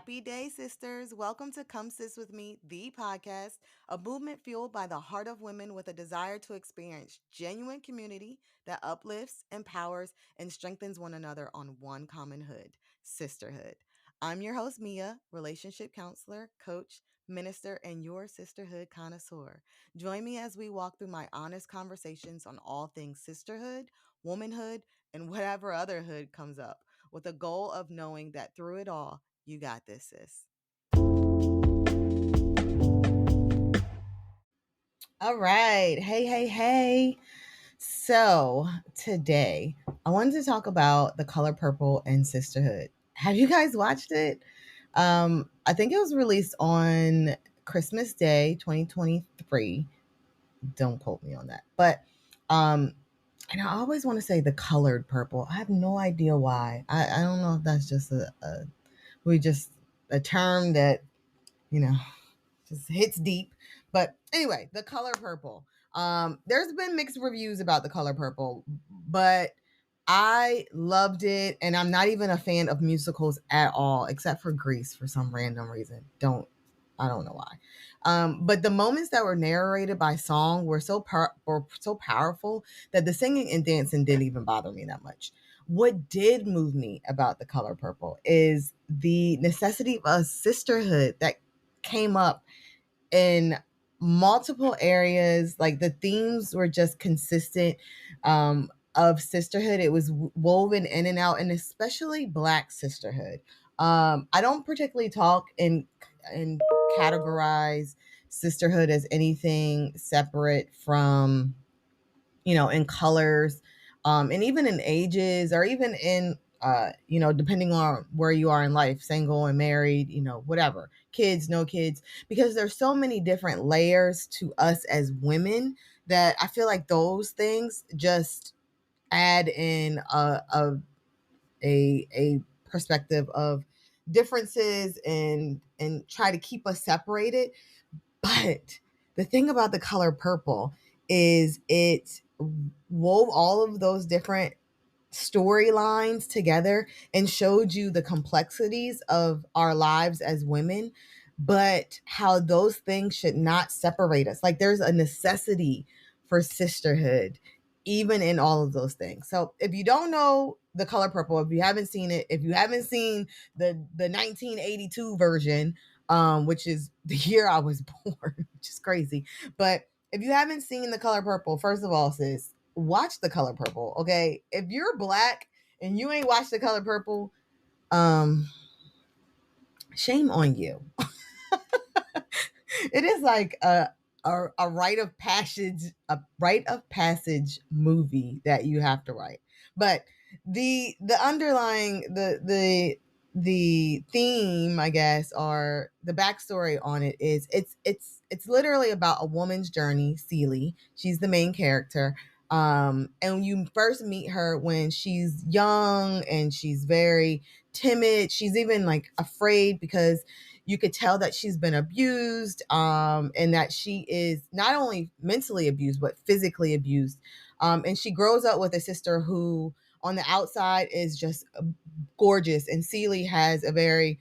Happy day, sisters. Welcome to Come Sis With Me, the podcast, a movement fueled by the heart of women with a desire to experience genuine community that uplifts, empowers, and strengthens one another on one common hood, sisterhood. I'm your host, Mia, relationship counselor, coach, minister, and your sisterhood connoisseur. Join me as we walk through my honest conversations on all things sisterhood, womanhood, and whatever other hood comes up, with a goal of knowing that through it all, you got this, sis. All right. Hey, hey, hey. So today I wanted to talk about The Color Purple and Sisterhood. Have you guys watched it? I think it was released on Christmas Day 2023. Don't quote me on that. But um and I always want to say the colored purple. I have no idea why. I don't know if that's just we just a term that, you know, just hits deep. But anyway, the color purple. There's been mixed reviews about the color purple, but I loved it, and I'm not even a fan of musicals at all, except for Grease for some random reason. I don't know why. But the moments that were narrated by song were so powerful that the singing and dancing didn't even bother me that much. What did move me about the color purple is the necessity of a sisterhood that came up in multiple areas. Like the themes were just consistent, of sisterhood. It was woven in and out, and especially Black sisterhood. I don't particularly talk and categorize sisterhood as anything separate from, in colors, and even in ages, or even in, depending on where you are in life, single and married, whatever, kids, no kids, because there's so many different layers to us as women that I feel like those things just add in a perspective of differences and try to keep us separated. But the thing about the color purple is it wove all of those different storylines together and showed you the complexities of our lives as women, but how those things should not separate us. Like there's a necessity for sisterhood, even in all of those things. So if you don't know the color purple, if you haven't seen it, if you haven't seen the 1982 version, which is the year I was born, which is crazy. But if you haven't seen the color purple, first of all, sis, watch the color purple. Okay. If you're Black and you ain't watched the color purple, um, shame on you. It is like a rite of passage movie that you have to write. But the underlying the theme, I guess, or the backstory on it is it's literally about a woman's journey. Celie, she's the main character. And you first meet her when she's young and she's very timid. She's even like afraid because you could tell that she's been abused, and that she is not only mentally abused but physically abused. And she grows up with a sister who on the outside is just gorgeous, and Celie has a very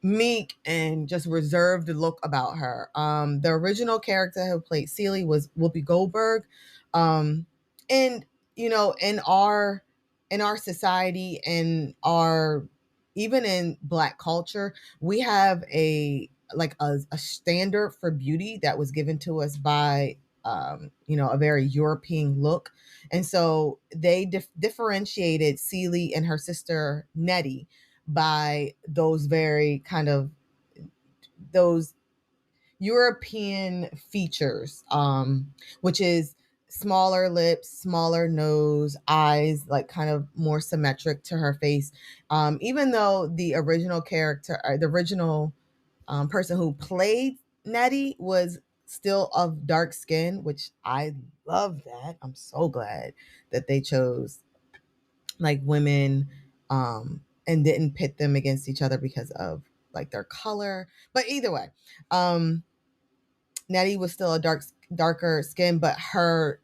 meek and just reserved look about her. The original character who played Celie was Whoopi Goldberg. And in our society and our even in Black culture, we have a standard for beauty that was given to us by a very European look. And so they differentiated Celie and her sister Nettie by those very kind of those European features, which is smaller lips, smaller nose, eyes, like kind of more symmetric to her face. Even though the original character, or the original person who played Nettie was still of dark skin, which I love that. I'm so glad that they chose like women, and didn't pit them against each other because of like their color. But either way, Nettie was still a darker skin, but her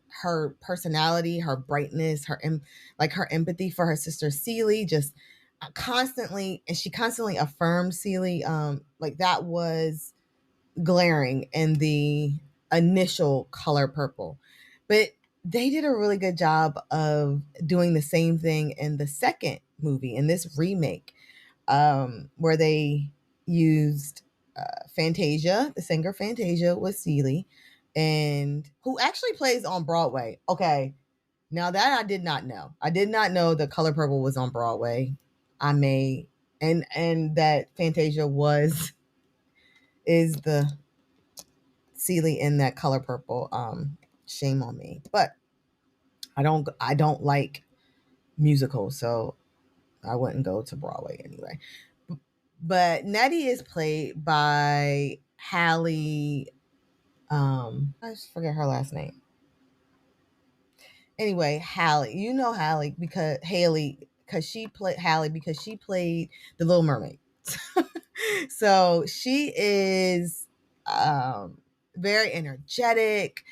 personality, her brightness, her empathy for her sister Celie just constantly, and she constantly affirmed Celie. Like that was glaring in the initial Color Purple, but they did a really good job of doing the same thing in the second movie, in this remake, where they used Fantasia, the singer Fantasia, was Celie, and who actually plays on Broadway. Okay, now that I did not know. I did not know the Color Purple was on Broadway. I may and that Fantasia was is the Celie in that Color Purple. Shame on me, but I don't like musicals, so I wouldn't go to Broadway anyway. But Nettie is played by Hallie. I just forget her last name. Anyway, Hallie, you know Hallie because Haley because she played Hallie because she played the Little Mermaid. So she is very energetic.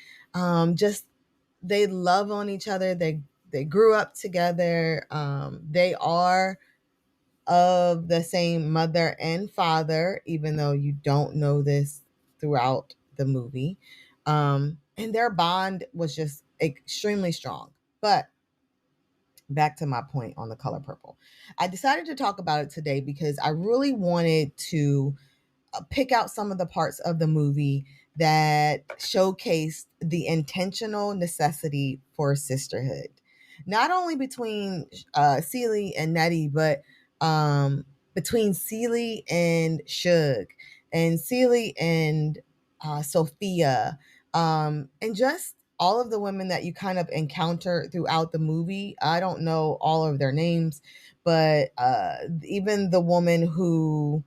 Just they love on each other. They grew up together. They are of the same mother and father, even though you don't know this throughout the movie. And their bond was just extremely strong. But back to my point on the Color Purple. I decided to talk about it today because I really wanted to pick out some of the parts of the movie that showcased the intentional necessity for sisterhood, not only between Celie and Nettie, but between Celie and Shug, and Celie and Sophia, and just all of the women that you kind of encounter throughout the movie. I don't know all of their names, but even the woman who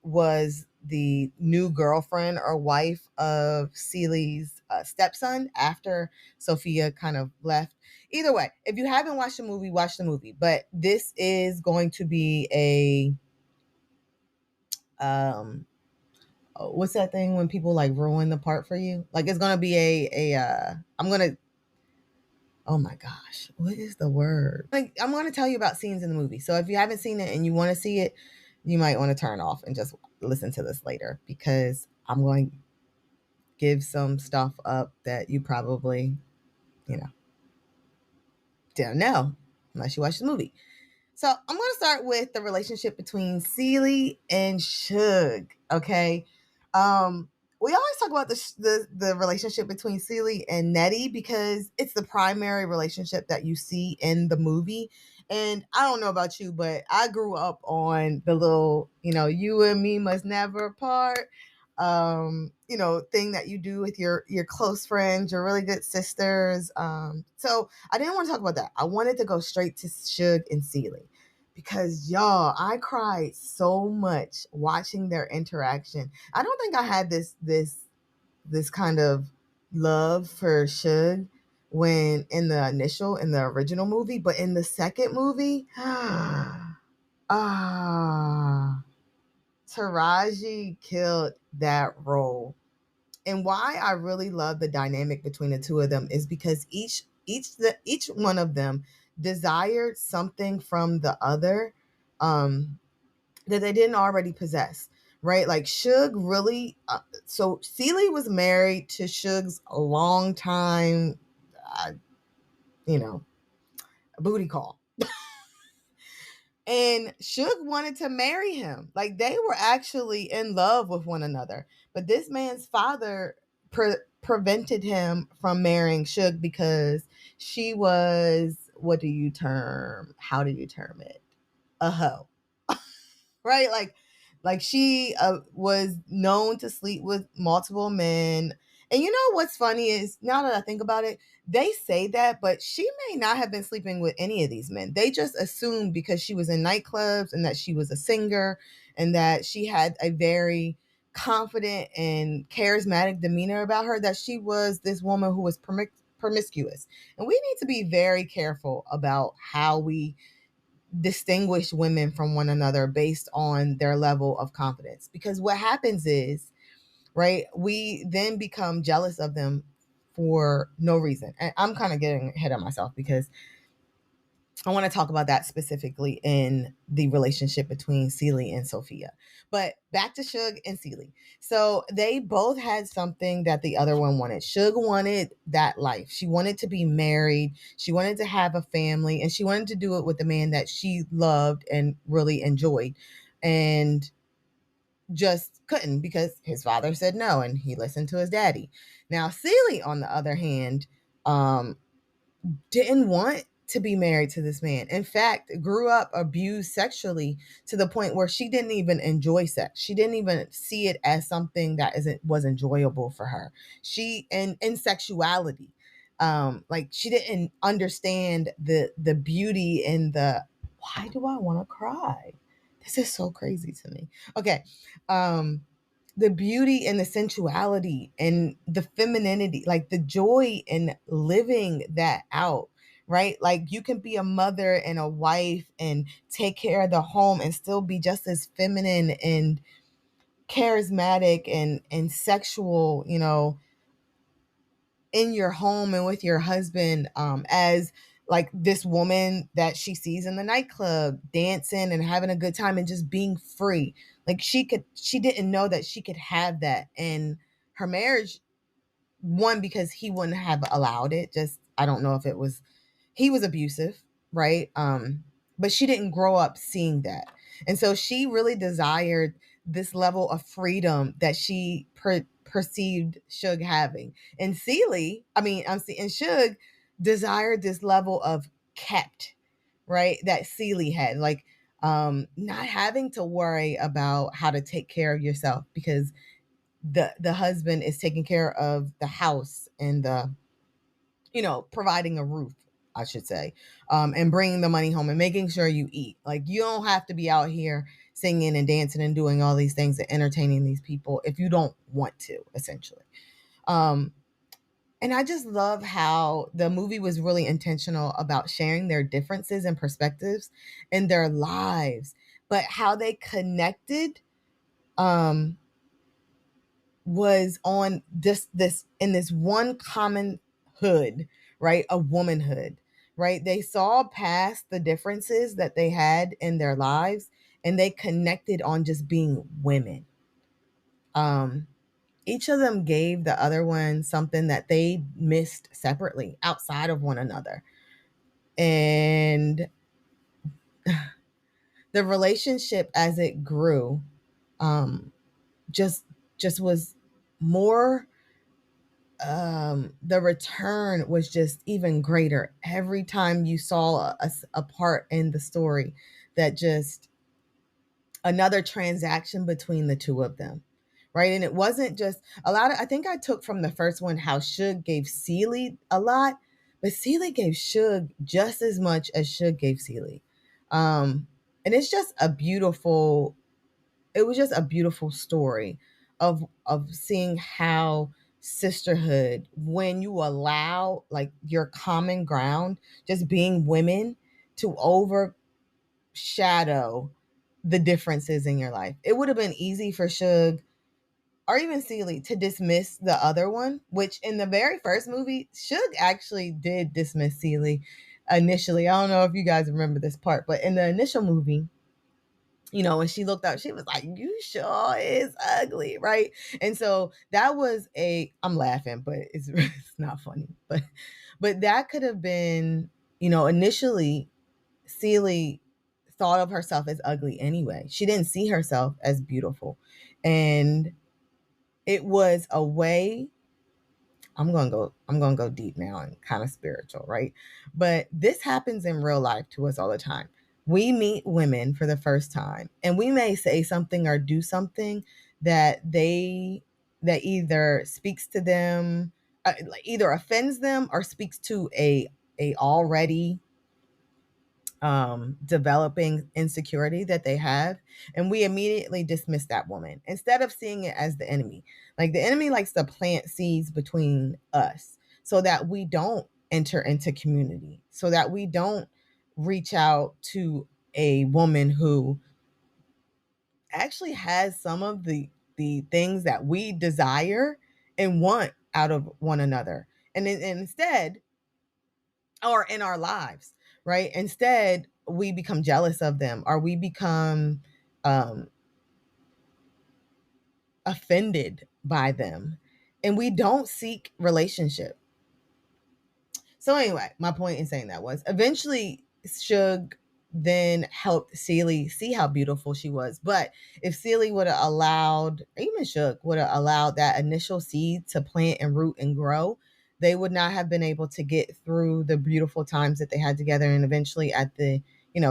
was the new girlfriend or wife of Celie's stepson after Sophia kind of left. Either way, if you haven't watched the movie, watch the movie. But this is going to be a what's that thing when people like ruin the part for you? Like it's gonna be I'm gonna, oh my gosh, what is the word? Like I'm gonna tell you about scenes in the movie. So if you haven't seen it and you want to see it, you might want to turn off and just listen to this later, because I'm going to give some stuff up that you probably, you know, didn't know unless you watch the movie. So I'm going to start with the relationship between Celie and Shug. Okay. We always talk about the relationship between Celie and Nettie because it's the primary relationship that you see in the movie. And I don't know about you, but I grew up on the little, you and me must never part, thing that you do with your close friends, your really good sisters. So I didn't want to talk about that. I wanted to go straight to Shug and Celie, because y'all, I cried so much watching their interaction. I don't think I had this kind of love for Shug when in the original movie, but in the second movie, Taraji killed that role. And why I really love the dynamic between the two of them is because each one of them desired something from the other, that they didn't already possess, right? Like Shug really, so Celie was married to Shug's long time, uh, you know, booty call. And Shug wanted to marry him. Like they were actually in love with one another. But this man's father prevented him from marrying Shug because she was, how do you term it? A hoe. Right? Like she was known to sleep with multiple men. And you know what's funny is, now that I think about it, they say that, but she may not have been sleeping with any of these men. They just assumed because she was in nightclubs and that she was a singer and that she had a very confident and charismatic demeanor about her, that she was this woman who was promiscuous. And we need to be very careful about how we distinguish women from one another based on their level of confidence, because what happens is, right, we then become jealous of them for no reason. And I'm kind of getting ahead of myself because I want to talk about that specifically in the relationship between Celie and Sophia. But back to Shug and Celie. So they both had something that the other one wanted. Shug wanted that life. She wanted to be married. She wanted to have a family, and she wanted to do it with the man that she loved and really enjoyed. And just couldn't because his father said no and he listened to his daddy. Now, Celie, on the other hand, um, didn't want to be married to this man. In fact, grew up abused sexually to the point where she didn't even enjoy sex. She didn't even see it as something that isn't was enjoyable for her. She and in sexuality, like she didn't understand the beauty and the why do I want to cry? This is so crazy to me. Okay. Um the beauty and the sensuality and the femininity, like the joy in living that out, right? Like you can be a mother and a wife and take care of the home and still be just as feminine and charismatic and sexual, in your home and with your husband, as like this woman that she sees in the nightclub dancing and having a good time and just being free. Like she didn't know that she could have that in her marriage. One, because he wouldn't have allowed it. Just I don't know if it was he was abusive, right? But she didn't grow up seeing that. And so she really desired this level of freedom that she perceived Shug having. And and Shug desired this level of kept, right? That Celie had, like not having to worry about how to take care of yourself because the husband is taking care of the house and the providing a roof, I should say, and bringing the money home and making sure you eat. Like you don't have to be out here singing and dancing and doing all these things and entertaining these people if you don't want to, essentially. Um, and I just love how the movie was really intentional about sharing their differences and perspectives in their lives, but how they connected um, was on this in this one common hood, right? A womanhood, right? They saw past the differences that they had in their lives and they connected on just being women. Um each of them gave the other one something that they missed separately outside of one another. And the relationship as it grew um just just was more the return was just even greater every time you saw a part in the story that just another transaction between the two of them, right? And it wasn't just a lot of, I think I took from the first one how Shug gave Celie a lot, but Celie gave Shug just as much as Shug gave Celie. And it's just a beautiful, it was just a beautiful story of seeing how sisterhood, when you allow like your common ground, just being women, to overshadow the differences in your life. It would have been easy for Shug or even Celie to dismiss the other one, which in the very first movie, Shug actually did dismiss Celie initially. I don't know if you guys remember this part, but in the initial movie, when she looked up, she was like, "You sure is ugly," right? And so that was I'm laughing, but it's it's not funny. But that could have been, initially Celie thought of herself as ugly anyway. She didn't see herself as beautiful. And it was a way, I'm gonna go deep now and kind of spiritual, right? But this happens in real life to us all the time. We meet women for the first time and we may say something or do something that that either speaks to them, like either offends them or speaks to a already developing insecurity that they have, and we immediately dismiss that woman instead of seeing it as the enemy. Like the enemy likes to plant seeds between us so that we don't enter into community, so that we don't reach out to a woman who actually has some of the things that we desire and want out of one another, and instead or in our lives, right? Instead, we become jealous of them, or we become um, offended by them, and we don't seek relationship. So anyway, my point in saying that was eventually Shug then helped Celie see how beautiful she was. But if Celie would have allowed, even Shug would have allowed that initial seed to plant and root and grow, they would not have been able to get through the beautiful times that they had together. And eventually at the,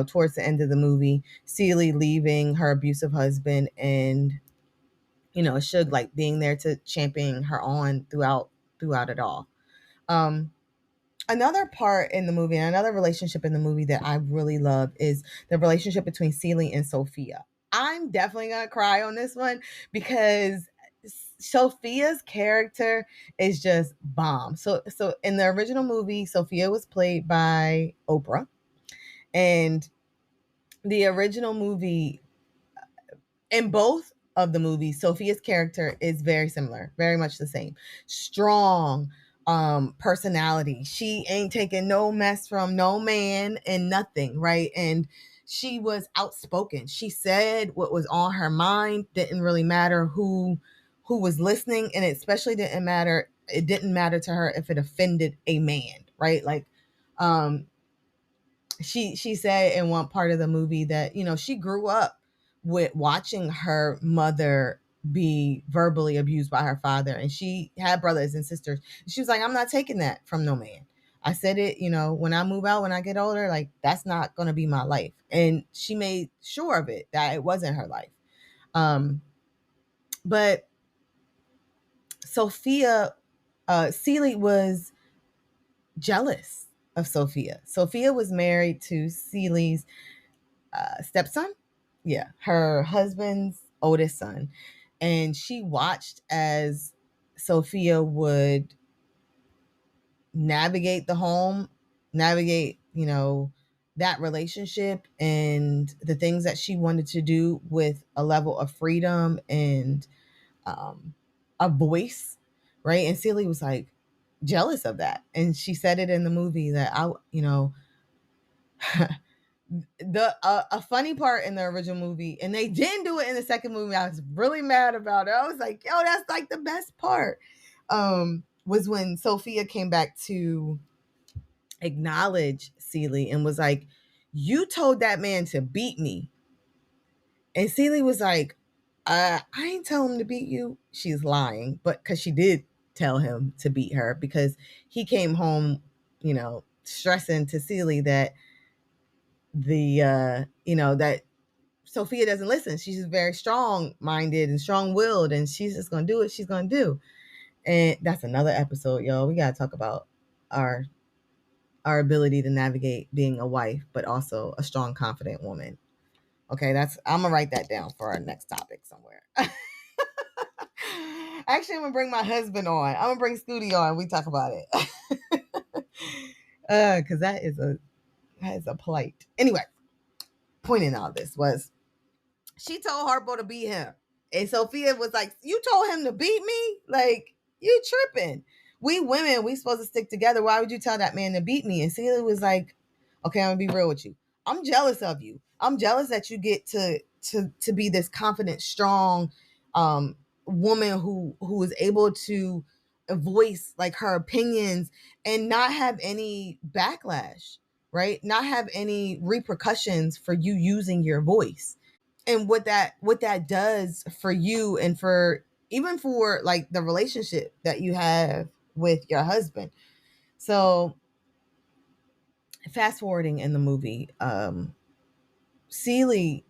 towards the end of the movie, Celie leaving her abusive husband and, Shug like being there to champion her on throughout it all. Another part in the movie, and another relationship in the movie that I really love is the relationship between Celie and Sophia. I'm definitely gonna cry on this one because Sophia's character is just bomb. So in the original movie, Sophia was played by Oprah, and the original movie, in both of the movies, Sophia's character is very similar, very much the same. Strong personality. She ain't taking no mess from no man and nothing, right? And she was outspoken. She said what was on her mind. Didn't really matter who was listening, and it didn't matter to her if it offended a man, right? Like she said in one part of the movie that she grew up with watching her mother be verbally abused by her father, and she had brothers and sisters. She was like, I'm not taking that from no man. I said it, when I move out, when I get older, like that's not going to be my life. And she made sure of it, that it wasn't her life. But Sophia, Celie was jealous of Sophia. Sophia was married to Celie's stepson. Yeah, her husband's oldest son. And she watched as Sophia would navigate the home, navigate, that relationship and the things that she wanted to do with a level of freedom and a voice, right? And Celie was like jealous of that. And she said it in the movie that the a funny part in the original movie, and they didn't do it in the second movie. I was really mad about it. I was like, yo, that's like the best part. Was when Sophia came back to acknowledge Celie and was like, you told that man to beat me. And Celie was like, I ain't tell him to beat you. She's lying, but because she did tell him to beat her, because he came home, stressing to Celie that that Sophia doesn't listen. She's very strong minded and strong willed, and she's just gonna do what she's gonna do. And that's another episode, y'all. We gotta talk about our ability to navigate being a wife, but also a strong, confident woman. Okay, I'm gonna write that down for our next topic somewhere. Actually, I'm gonna bring my husband on. I'm gonna bring Scooty on. We talk about it. Because that is a plight. Anyway, point in all this was she told Harpo to beat him. And Sophia was like, you told him to beat me? Like, you tripping. We women, we supposed to stick together. Why would you tell that man to beat me? And Celia was like, okay, I'm gonna be real with you. I'm jealous of you. I'm jealous that you get to be this confident, strong woman who is able to voice like her opinions and not have any backlash, right? Not have any repercussions for you using your voice. And what that does for you, and for even for like the relationship that you have with your husband. So fast forwarding in the movie, Celie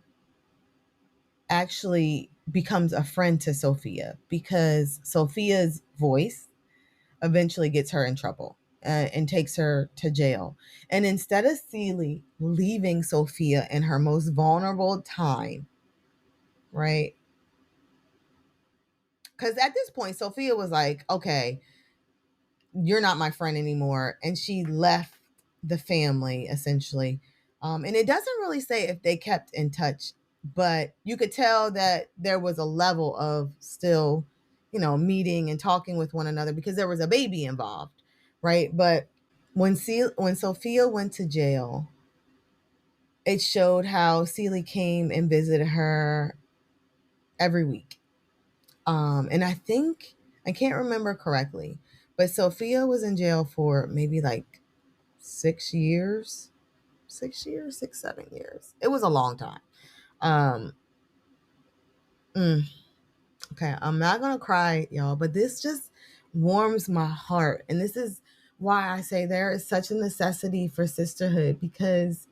actually becomes a friend to Sophia because Sophia's voice eventually gets her in trouble and takes her to jail. And instead of Celie leaving Sophia in her most vulnerable time, right? Because at this point, Sophia was like, okay, you're not my friend anymore. And she left the family essentially. And it doesn't really say if they kept in touch, but you could tell that there was a level of still, meeting and talking with one another because there was a baby involved, right? But When Sophia went to jail, it showed how Celie came and visited her every week. And I think, I can't remember correctly, but Sophia was in jail for maybe like 6 years, 6 years, 7 years. It was a long time. Um, mm, okay, I'm not gonna cry, y'all, but this just warms my heart. And this is why I say there is such a necessity for sisterhood, because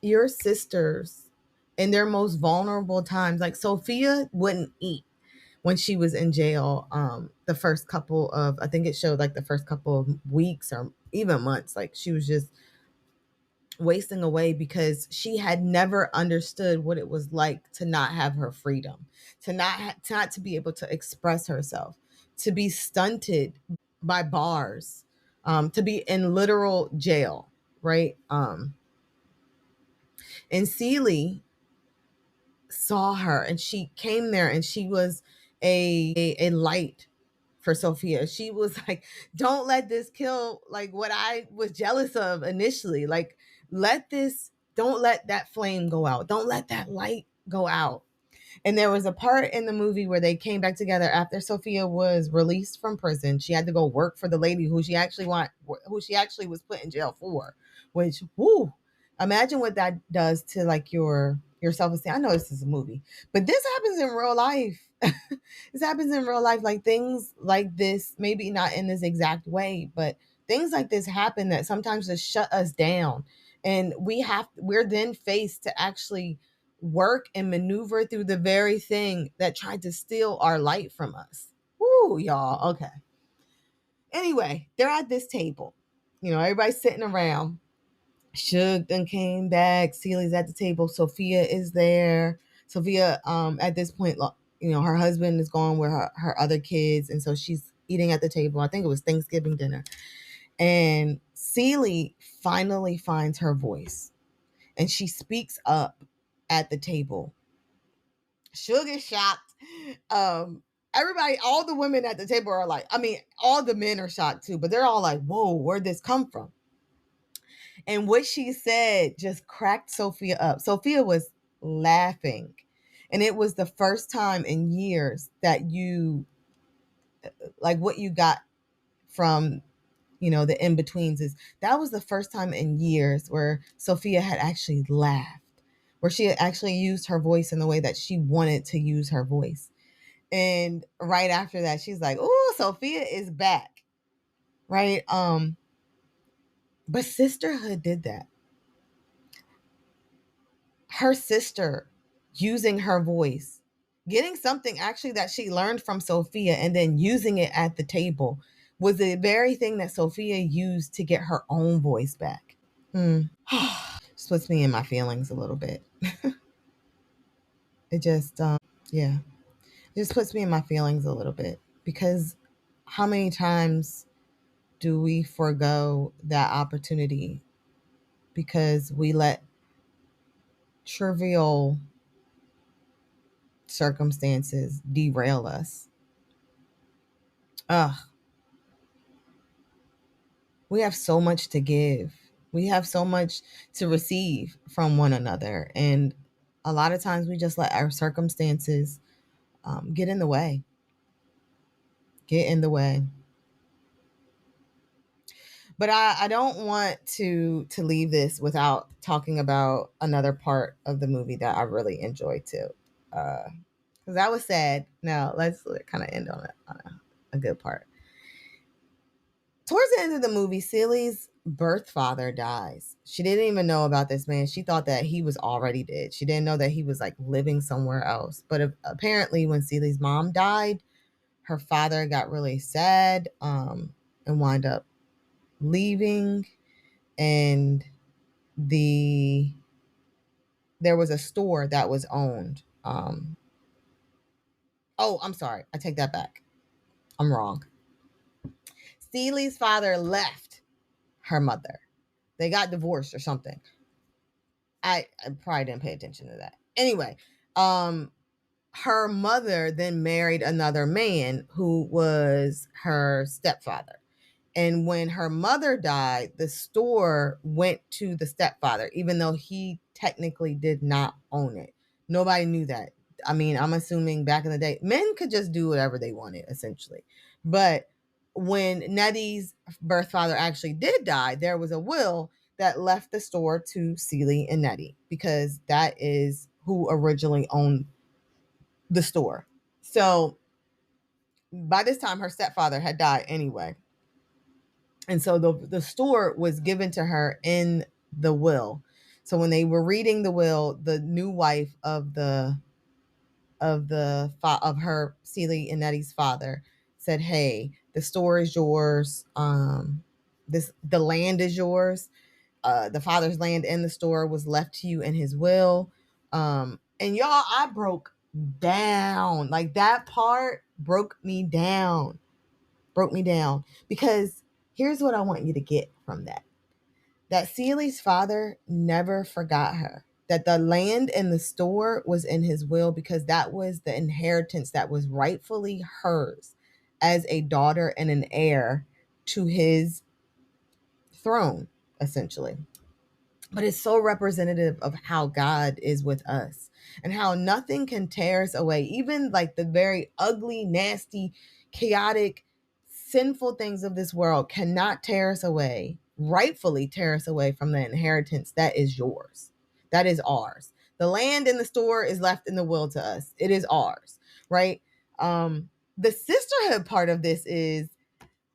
your sisters in their most vulnerable times, like Sophia wouldn't eat when she was in jail. The first couple of, I think it showed like the first couple of weeks or even months, like she was just wasting away because she had never understood what it was like to not have her freedom, to not to be able to express herself, to be stunted by bars, to be in literal jail, right? And Celie saw her, and she came there, and she was a light for Sophia. She was like, don't let this kill like what I was jealous of initially. Like, don't let that flame go out. Don't let that light go out. And there was a part in the movie where they came back together after Sophia was released from prison. She had to go work for the lady who she actually was put in jail for. Which, whoo, imagine what that does to like your self esteem. I know this is a movie, but this happens in real life. This happens in real life. Like things like this, maybe not in this exact way, but things like this happen that sometimes just shut us down, and we're then faced to actually work and maneuver through the very thing that tried to steal our light from us. Woo, y'all. Okay. Anyway, they're at this table. You know, everybody's sitting around. Shug then came back. Celie's at the table. Sophia is there. Sophia, at this point, you know, her husband is gone with her other kids. And so she's eating at the table. I think it was Thanksgiving dinner. And Celie finally finds her voice and she speaks up at the table. Shug is shocked. Everybody, all the women at the table are like, I mean, all the men are shocked too, but they're all like, whoa, where'd this come from? And what she said just cracked Sophia up. Sophia was laughing. And it was the first time in years that like what you got from, you know, the in-betweens is that was the first time in years where Sophia had actually laughed, where she had actually used her voice in the way that she wanted to use her voice. And right after that, she's like, "Oh, Sophia is back." Right? But sisterhood did that. Her sister using her voice, getting something actually that she learned from Sophia and then using it at the table was the very thing that Sophia used to get her own voice back. Just puts me in my feelings a little bit. It just, yeah, it just puts me in my feelings a little bit because how many times do we forego that opportunity because we let trivial circumstances derail us? Ugh, we have so much to give. We have so much to receive from one another. And a lot of times we just let our circumstances get in the way, get in the way. But I don't want to leave this without talking about another part of the movie that I really enjoyed too. Because that was sad. Now let's kind of end on a good part. Towards the end of the movie, Celie's birth father dies. She didn't even know about this man. She thought that he was already dead. She didn't know that he was like living somewhere else. But apparently, when Celie's mom died, her father got really sad and wound up leaving. And there was a store that was owned. Oh, I'm sorry. I take that back. I'm wrong. Celie's father left her mother. They got divorced or something. I probably didn't pay attention to that. Anyway, her mother then married another man who was her stepfather. And when her mother died, the store went to the stepfather, even though he technically did not own it. Nobody knew that. I mean, I'm assuming back in the day, men could just do whatever they wanted, essentially. But when Nettie's birth father actually did die, there was a will that left the store to Celie and Nettie, because that is who originally owned the store. So by this time, her stepfather had died anyway. And so the store was given to her in the will. So when they were reading the will, the new wife of of her, Celie and Nettie's father, said, "Hey, the store is yours. The land is yours. The father's land and the store was left to you in his will." And y'all, I broke down. Like, that part broke me down. Because here's what I want you to get from that Celie's father never forgot her, that the land and the store was in his will, because that was the inheritance that was rightfully hers as a daughter and an heir to his throne, essentially. But it's so representative of how God is with us, and how nothing can tear us away. Even like the very ugly, nasty, chaotic, sinful things of this world cannot tear us away, rightfully tear us away from the inheritance that is yours, that is ours. The land in the store is left in the will to us. It is ours, right? The sisterhood part of this is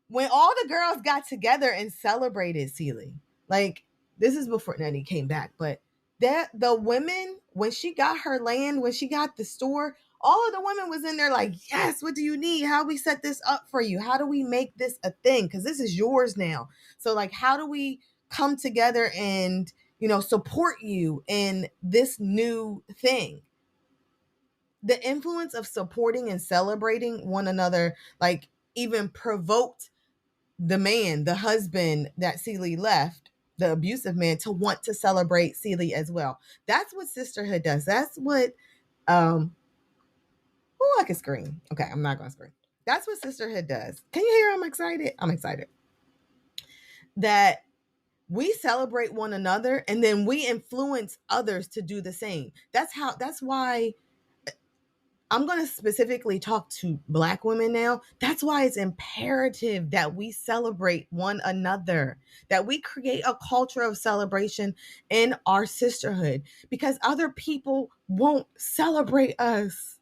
when all the girls got together and celebrated Celie. Like, this is before Nettie came back, but that the women, when she got her land, when she got the store, all of the women was in there like, yes, what do you need? How do we set this up for you? How do we make this a thing? Because this is yours now. So like, how do we come together and, support you in this new thing? The influence of supporting and celebrating one another, like, even provoked the husband that Celie left, the abusive man, to want to celebrate Celie as well. That's what sisterhood does. That's what, I can scream. Okay, I'm not going to scream. That's what sisterhood does. Can you hear? I'm excited. That we celebrate one another, and then we influence others to do the same. That's why I'm going to specifically talk to Black women now. That's why it's imperative that we celebrate one another, that we create a culture of celebration in our sisterhood, because other people won't celebrate us.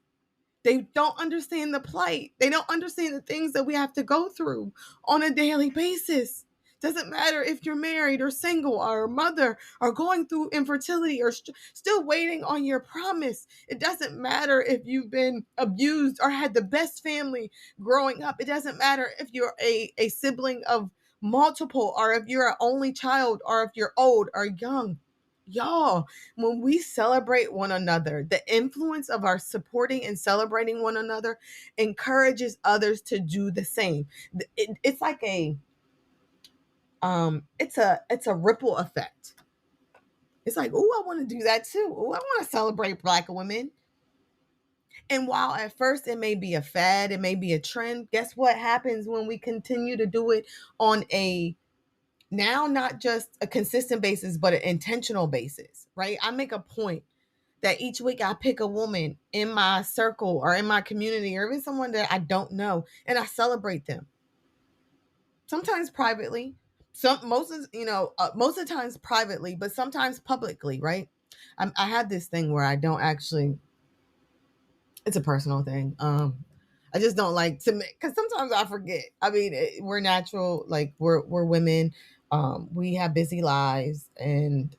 They don't understand the plight. They don't understand the things that we have to go through on a daily basis. Doesn't matter if you're married or single or a mother or going through infertility or still waiting on your promise. It doesn't matter if you've been abused or had the best family growing up. It doesn't matter if you're a sibling of multiple, or if you're an only child, or if you're old or young. Y'all, when we celebrate one another, the influence of our supporting and celebrating one another encourages others to do the same. It's like it's a ripple effect. It's like, oh, I want to do that too. Oh, I want to celebrate Black women. And while at first it may be a fad, it may be a trend, guess what happens when we continue to do it on a, now not just a consistent basis, but an intentional basis, right? I make a point that each week I pick a woman in my circle or in my community, or even someone that I don't know, and I celebrate them. Sometimes privately, most of the times privately, but sometimes publicly, right? I have this thing where I don't actually. It's a personal thing. I just don't like to, because sometimes I forget. I mean, we're natural, like we're women. We have busy lives, and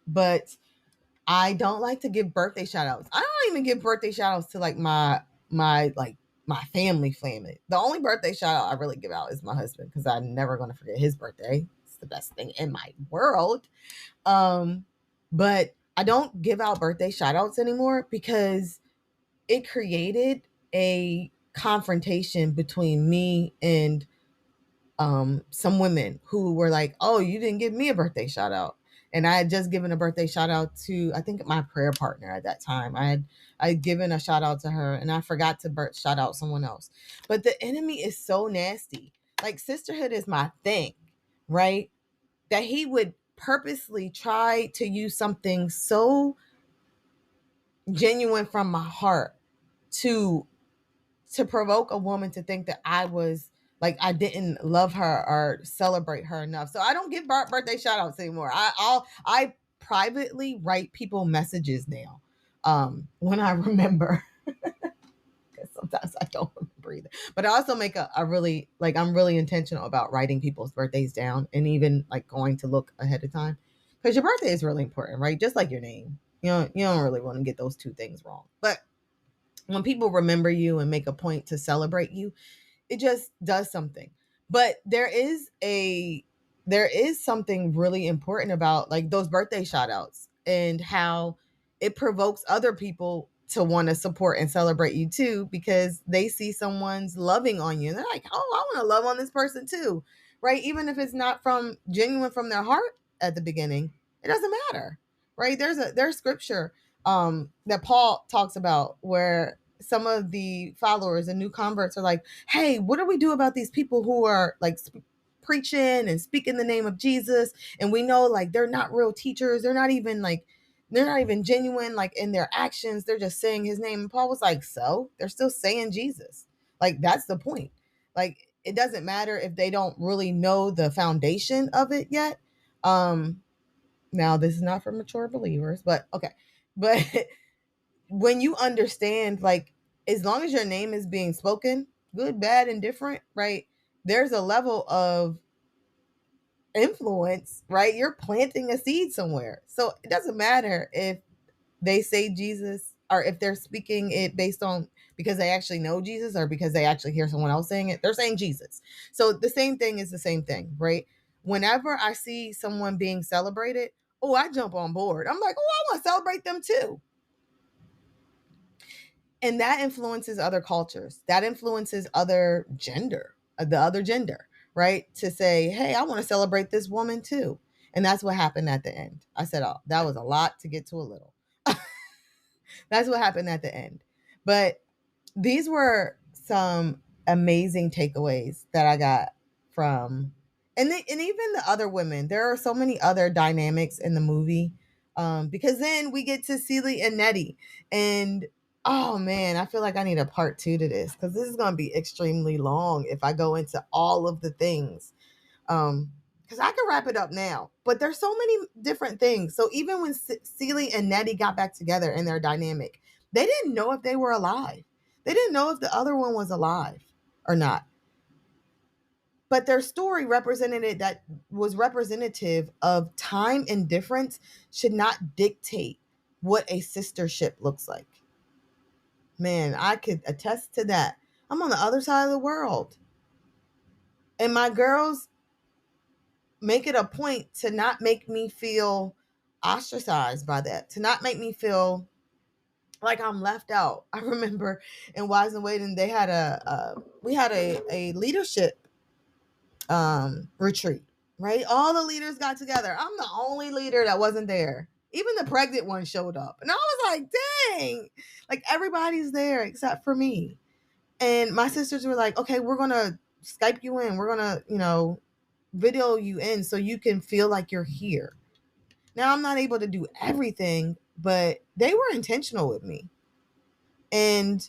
but I don't like to give birthday shout outs. I don't even give birthday shout outs to like my family. The only birthday shout out I really give out is my husband, because I'm never going to forget his birthday. It's the best thing in my world. But I don't give out birthday shout outs anymore, because it created a confrontation between me and some women who were like, oh, you didn't give me a birthday shout out. And I had just given a birthday shout out to, I think, my prayer partner at that time. I had given a shout out to her, and I forgot to shout out someone else. But the enemy is so nasty. Like, sisterhood is my thing, right? That he would purposely try to use something so genuine from my heart to provoke a woman to think that I was like, I didn't love her or celebrate her enough. So I don't give birthday shout outs anymore. I privately write people messages now, when I remember, because sometimes I don't remember either. But I also make a really, like, I'm really intentional about writing people's birthdays down, and even like going to look ahead of time, because your birthday is really important, right? Just like your name. You don't really want to get those two things wrong. But when people remember you and make a point to celebrate you, it just does something. But there is something really important about, like, those birthday shout outs, and how it provokes other people to want to support and celebrate you too, because they see someone's loving on you and they're like, oh, I want to love on this person too, right? Even if it's not from genuine from their heart at the beginning, it doesn't matter, right? There's scripture that Paul talks about, where some of the followers and new converts are like, hey, what do we do about these people who are like preaching and speaking the name of Jesus? And we know, like, they're not real teachers. They're not even genuine, like, in their actions. They're just saying his name. And Paul was like, so they're still saying Jesus. Like, that's the point. Like, it doesn't matter if they don't really know the foundation of it yet. Now, this is not for mature believers, but okay. But when you understand, like, as long as your name is being spoken, good, bad, and different, right? There's a level of influence, right? You're planting a seed somewhere. So it doesn't matter if they say Jesus, or if they're speaking it based on because they actually know Jesus, or because they actually hear someone else saying it. They're saying Jesus. So the same thing is the same thing, right? Whenever I see someone being celebrated, oh, I jump on board. I'm like, oh, I want to celebrate them too. And that influences other cultures. That influences the other gender, right? To say, hey, I want to celebrate this woman too. And that's what happened at the end. I said, oh, that was a lot to get to a little. That's what happened at the end. But these were some amazing takeaways that I got from, and even the other women. There are so many other dynamics in the movie, because then we get to Celie and Nettie, and oh man, I feel like I need a part two to this, because this is going to be extremely long if I go into all of the things. Because I can wrap it up now, but there's so many different things. So even when Celie and Nettie got back together in their dynamic, they didn't know if they were alive. They didn't know if the other one was alive or not. But their story represented that was representative of time and difference should not dictate what a sistership looks like. Man, I could attest to that. I'm on the other side of the world. And my girls make it a point to not make me feel ostracized by that, to not make me feel like I'm left out. I remember in Wise and Waiting, they had we had a leadership retreat, right? All the leaders got together. I'm the only leader that wasn't there. Even the pregnant one showed up. And I was like, dang, like, everybody's there except for me. And my sisters were like, okay, we're going to Skype you in. We're going to, video you in so you can feel like you're here. Now, I'm not able to do everything, but they were intentional with me. And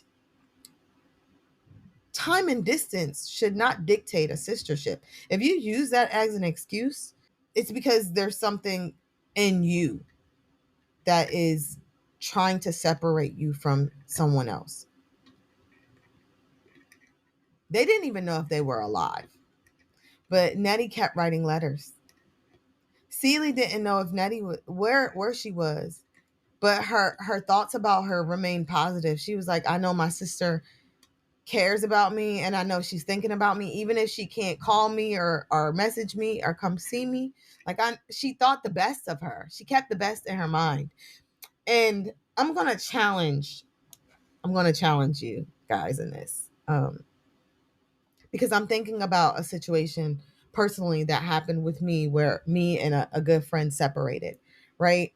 time and distance should not dictate a sistership. If you use that as an excuse, it's because there's something in you that is trying to separate you from someone else. They didn't even know if they were alive, but Nettie kept writing letters. Celie didn't know if Nettie where she was, but her thoughts about her remained positive. She was like, I know my sister cares about me, and I know she's thinking about me, even if she can't call me or message me or come see me. Like, she thought the best of her. She kept the best in her mind. And I'm gonna challenge you guys in this, because I'm thinking about a situation personally that happened with me, where me and a good friend separated, right?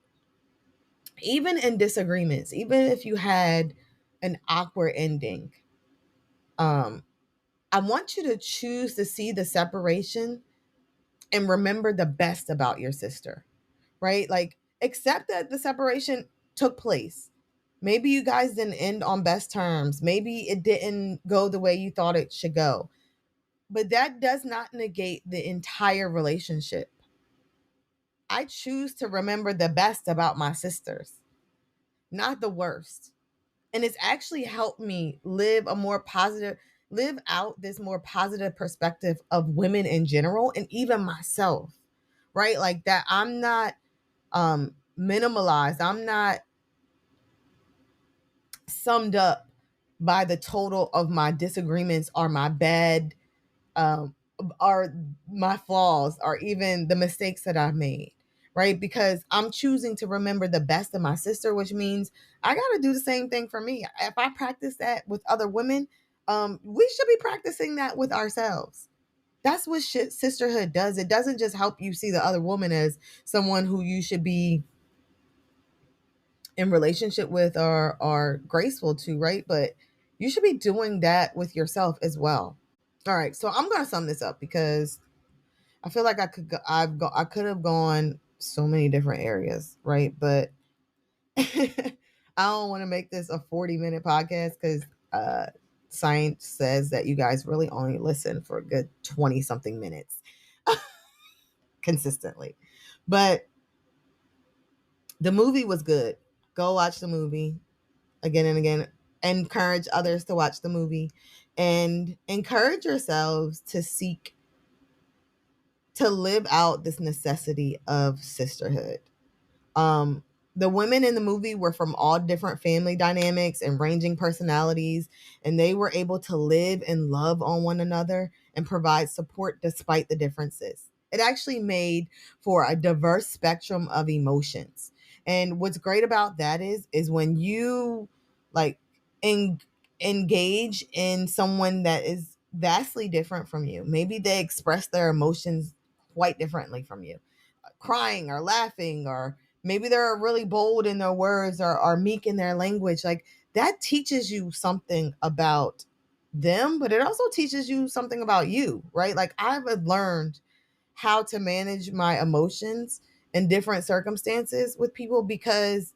Even in disagreements, even if you had an awkward ending, um, I want you to choose to see the separation and remember the best about your sister, right? Like, accept that the separation took place. Maybe you guys didn't end on best terms. Maybe it didn't go the way you thought it should go. But that does not negate the entire relationship. I choose to remember the best about my sisters, not the worst. And it's actually helped me live out this more positive perspective of women in general and even myself, right? Like that I'm not minimalized. I'm not summed up by the total of my disagreements or my bad um, are my flaws or even the mistakes that I've made, right? Because I'm choosing to remember the best of my sister, which means I got to do the same thing for me. If I practice that with other women, we should be practicing that with ourselves. That's what sisterhood does. It doesn't just help you see the other woman as someone who you should be in relationship with or are graceful to, right? But you should be doing that with yourself as well. All right, so I'm gonna sum this up because I feel like I could have gone so many different areas, right? But I don't want to make this a 40-minute podcast because science says that you guys really only listen for a good 20 something minutes consistently. But the movie was good. Go watch the movie again and again. Encourage others to watch the movie and encourage yourselves to seek to live out this necessity of sisterhood. Um, the women in the movie were from all different family dynamics and ranging personalities, and they were able to live and love on one another and provide support despite the differences. It actually made for a diverse spectrum of emotions. And what's great about that is when you like en- engage in someone that is vastly different from you. Maybe they express their emotions quite differently from you, crying or laughing, or maybe they're really bold in their words or meek in their language. Like that teaches you something about them, but it also teaches you something about you, right? Like I've learned how to manage my emotions in different circumstances with people because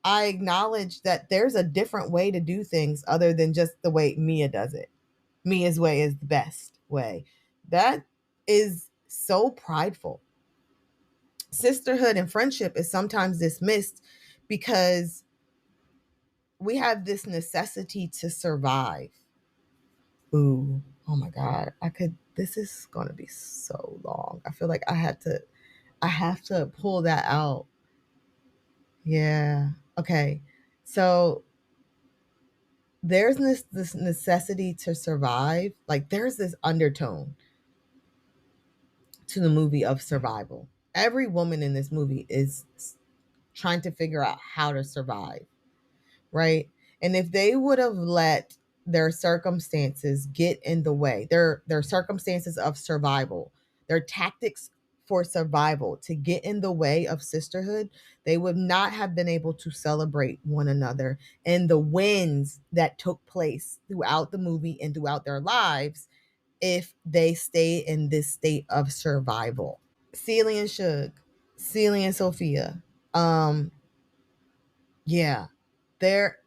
I acknowledge that there's a different way to do things other than just the way Mia does it. Mia's way is the best way. That is so prideful. Sisterhood and friendship is sometimes dismissed because we have this necessity to survive. Ooh, oh my God. This is going to be so long. I feel like I have to pull that out. Yeah. Okay. So there's this necessity to survive. Like there's this undertone to the movie of survival. Every woman in this movie is trying to figure out how to survive, right? And if they would have let their circumstances get in the way, their circumstances of survival, their tactics for survival to get in the way of sisterhood, they would not have been able to celebrate one another and the wins that took place throughout the movie and throughout their lives if they stay in this state of survival. Celie and Shug, Celie and Sophia. Um, yeah. Their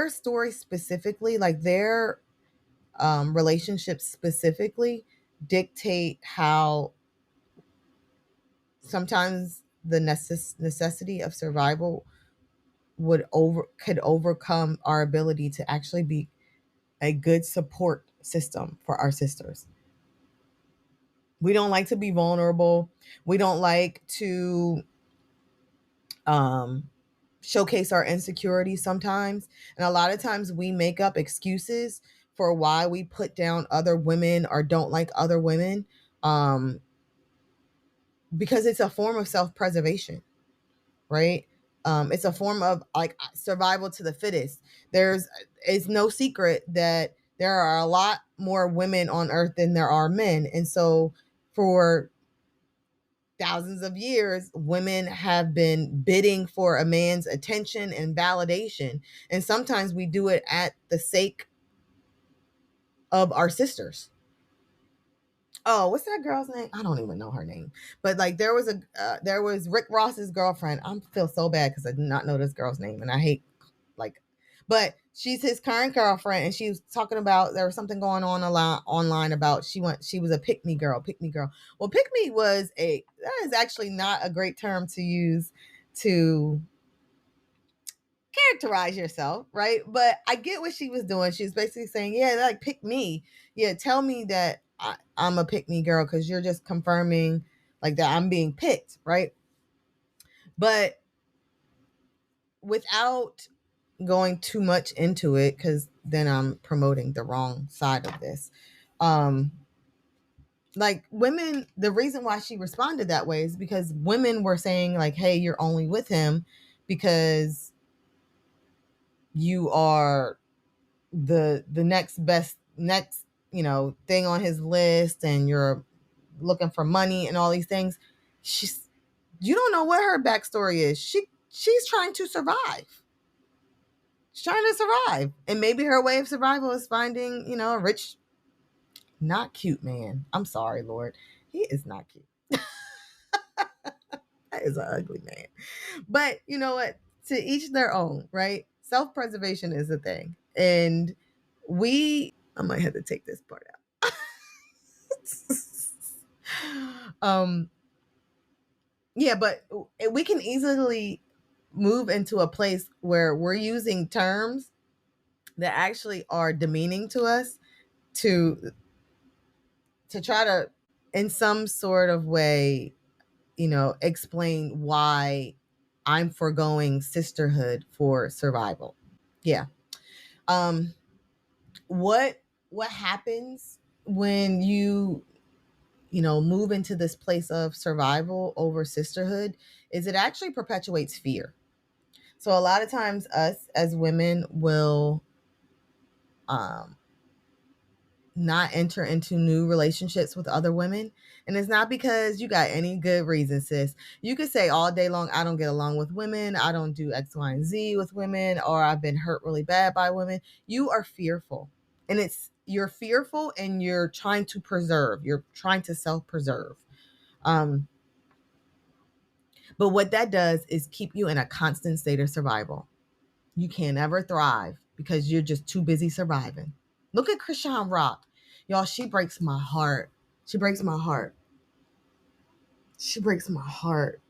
story specifically, like their relationships specifically dictate how sometimes the necessity of survival could overcome our ability to actually be a good support system for our sisters. We don't like to be vulnerable. We don't like to um showcase our insecurities sometimes. And a lot of times we make up excuses for why we put down other women or don't like other women, um, because it's a form of self-preservation, right? It's a form of like survival to the fittest. It's no secret that there are a lot more women on earth than there are men. And so for thousands of years, women have been bidding for a man's attention and validation. And sometimes we do it at the sake of our sisters. Oh, what's that girl's name? I don't even know her name. But like there was Rick Ross's girlfriend. I feel so bad because I do not know this girl's name, and I hate like, but she's his current girlfriend, and she was talking about there was something going on a lot online about she was a pick me girl, pick me girl. Well, pick me that is actually not a great term to use to characterize yourself, right? But I get what she was doing. She was basically saying, yeah, like pick me. Yeah, tell me that I'm a pick me girl because you're just confirming like that I'm being picked, right? But without going too much into it, because then I'm promoting the wrong side of this. Like women, the reason why she responded that way is because women were saying like, hey, you're only with him because you are the next thing on his list, and you're looking for money and all these things. You don't know what her backstory is. She's trying to survive. She's trying to survive, and maybe her way of survival is finding a rich, not cute man. I'm sorry, Lord, he is not cute. That is an ugly man. But you know what, to each their own, right? Self-preservation is a thing, and I might have to take this part out. Yeah, but we can easily move into a place where we're using terms that actually are demeaning to us to try to, in some sort of way, explain why I'm foregoing sisterhood for survival. Yeah. Um what happens when you move into this place of survival over sisterhood is it actually perpetuates fear. So a lot of times us as women will um not enter into new relationships with other women. And it's not because you got any good reason, sis. You could say all day long, I don't get along with women, I don't do X, Y, and Z with women, or I've been hurt really bad by women. You are fearful. And you're fearful, and you're trying to preserve. You're trying to self-preserve. But what that does is keep you in a constant state of survival. You can't ever thrive because you're just too busy surviving. Look at Krishan Rock. Y'all, she breaks my heart. She breaks my heart. She breaks my heart.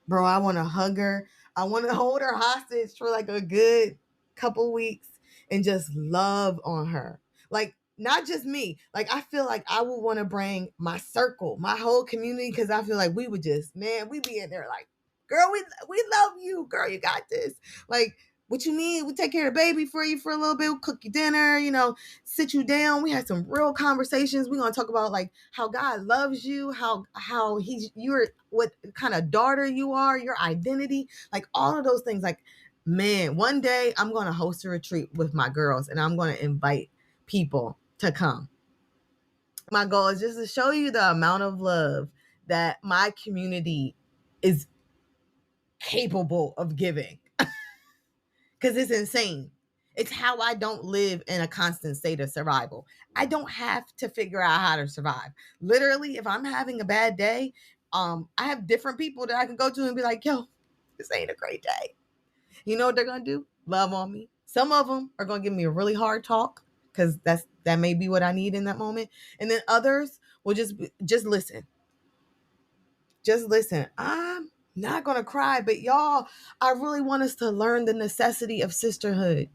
Bro, I want to hug her. I want to hold her hostage for like a good couple weeks and just love on her. Like, not just me. Like, I feel like I would want to bring my circle, my whole community, because I feel like we would just, man, we be in there like, girl, we love you. Girl, you got this. Like, what you need, we take care of the baby for you for a little bit. We'll cook you dinner, sit you down. We had some real conversations. We're going to talk about like how God loves you, how you're what kind of daughter you are, your identity, like all of those things. Like, man, one day I'm going to host a retreat with my girls, and I'm going to invite people to come. My goal is just to show you the amount of love that my community is capable of giving. Because it's insane. It's how I don't live in a constant state of survival. I don't have to figure out how to survive. Literally, if I'm having a bad day, I have different people that I can go to and be like, yo, this ain't a great day. You know what they're gonna do? Love on me. Some of them are gonna give me a really hard talk because that may be what I need in that moment. And then others will just listen. Just listen. I'm not gonna cry, but y'all, I really want us to learn the necessity of sisterhood.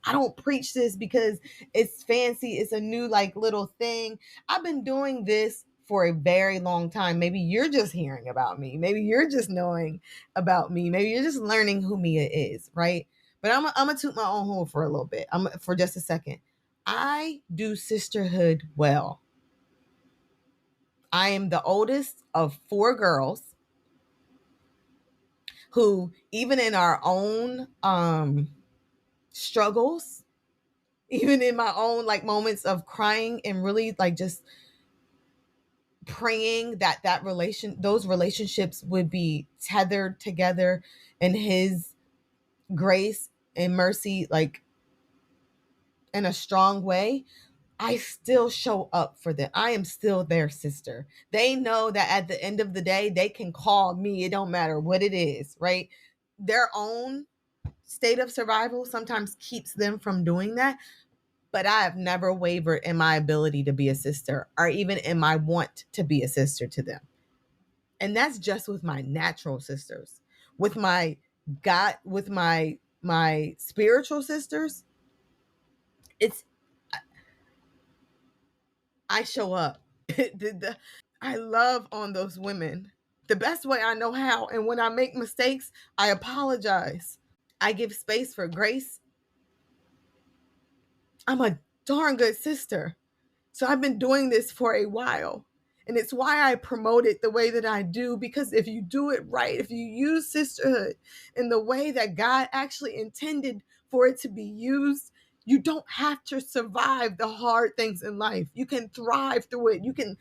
I don't preach this because it's fancy. It's a new like little thing. I've been doing this for a very long time. Maybe you're just hearing about me. Maybe you're just knowing about me. Maybe you're just learning who Mia is, right? But I'm gonna toot my own horn for a little bit. For just a second. I do sisterhood well. I am the oldest of 4 girls who, even in our own struggles, even in my own like moments of crying and really like just praying that those relationships would be tethered together in his grace and mercy, like in a strong way. I still show up for them. I am still their sister. They know that at the end of the day, they can call me. It don't matter what it is, right? Their own state of survival sometimes keeps them from doing that. But I have never wavered in my ability to be a sister or even in my want to be a sister to them. And that's just with my natural sisters. With my God, with my spiritual sisters, it's I show up. I love on those women the best way I know how. And when I make mistakes, I apologize. I give space for grace. I'm a darn good sister. So I've been doing this for a while. And it's why I promote it the way that I do, because if you do it right, if you use sisterhood in the way that God actually intended for it to be used, you don't have to survive the hard things in life. You can thrive through it. You can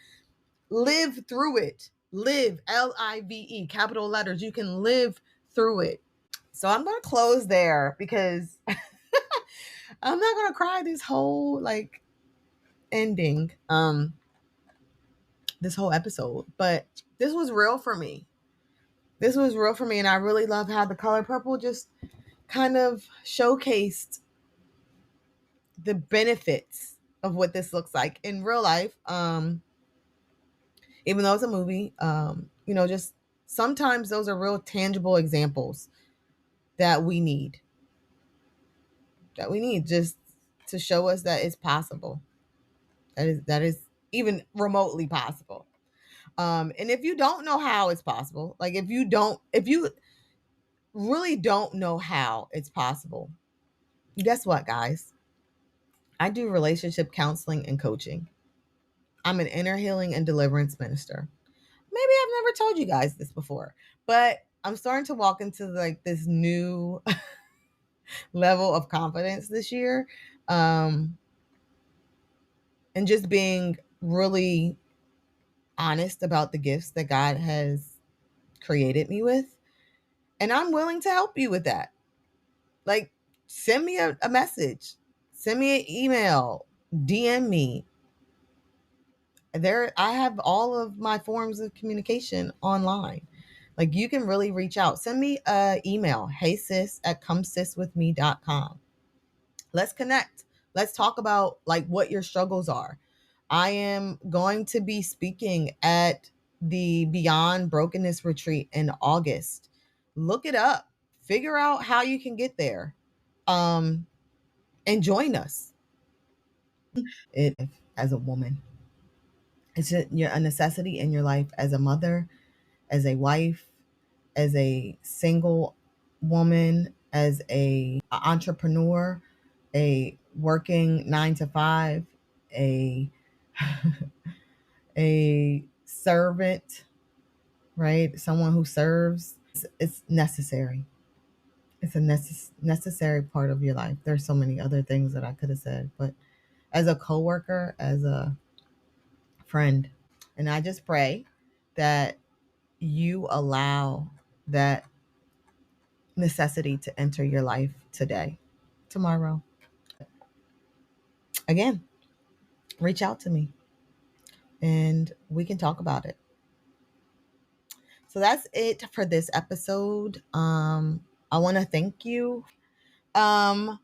live through it. Live, Live, capital letters. You can live through it. So I'm going to close there because I'm not going to cry this whole like ending. This whole episode, but this was real for me. This was real for me, and I really love how the color purple just kind of showcased the benefits of what this looks like in real life. Even though it's a movie, just sometimes those are real tangible examples that we need. That we need just to show us that it's possible. That is even remotely possible. And if you don't know how it's possible, like if you really don't know how it's possible, guess what, guys? I do relationship counseling and coaching. I'm an inner healing and deliverance minister. Maybe I've never told you guys this before, but I'm starting to walk into like this new level of confidence this year. And just being really honest about the gifts that God has created me with. And I'm willing to help you with that. Like, send me a message, send me an email, DM me. I have all of my forms of communication online. Like, you can really reach out. Send me an email, heysis@comesiswithme.com. Let's connect. Let's talk about like what your struggles are. I am going to be speaking at the Beyond Brokenness retreat in August. Look it up. Figure out how you can get there. And join us. It as a woman. It's a necessity in your life as a mother, as a wife, as a single woman, as a entrepreneur, a working 9 to 5, a a servant, right? Someone who serves. It's necessary. It's a necessary part of your life. There's so many other things that I could have said, but as a coworker, as a friend, and I just pray that you allow that necessity to enter your life today, tomorrow. Again, reach out to me and we can talk about it. So that's it for this episode. I want to thank you. Yeah,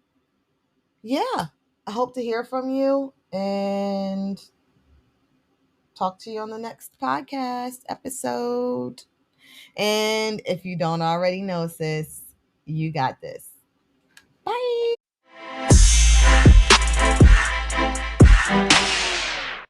I hope to hear from you and talk to you on the next podcast episode. And if you don't already know, sis, you got this. Bye.